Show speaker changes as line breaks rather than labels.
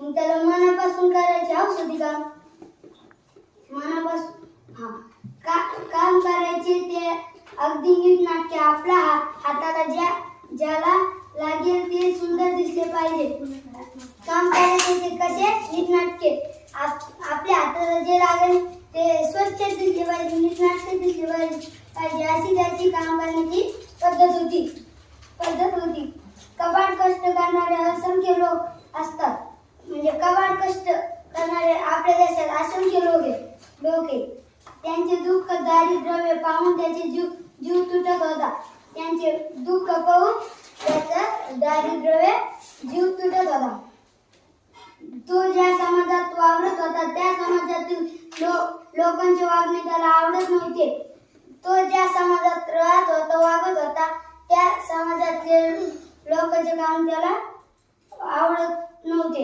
मग त्याला मनापासून करायचे औषधी काम मनापासून काम करायचे ते अगदी नीटनाटके आपल्या हाताला ज्याला लागेल ते सुंदर दिसले पाहिजे. काम करायचे ते कसे नीटनाटके आपल्या हाताला जे लागेल ते स्वच्छ दिसले पाहिजे, नीटनाटके दिसले पाहिजे अशी त्याची काम करण्याची पद्धत होती. कबाड कष्ट करणारे असंख्य लोक असतात. म्हणजे कबाड कष्ट करणारे आपल्या देशात असंख्य लोक आहेत. त्यांचे दुःख दारिद्र्य पाहून त्याचे जीव तुटत होता. त्यांचे दुःख पाहून त्याचा दारिद्र्य जीव तुटत होता. तो ज्या समाजात वावरत होता त्या समाजातील लोकांचे वागणे त्याला आवडत नव्हते. तो ज्या समाजात राहत होता वागत होता त्या समाजातले लोकांचे काम त्याला आवडत नव्हते.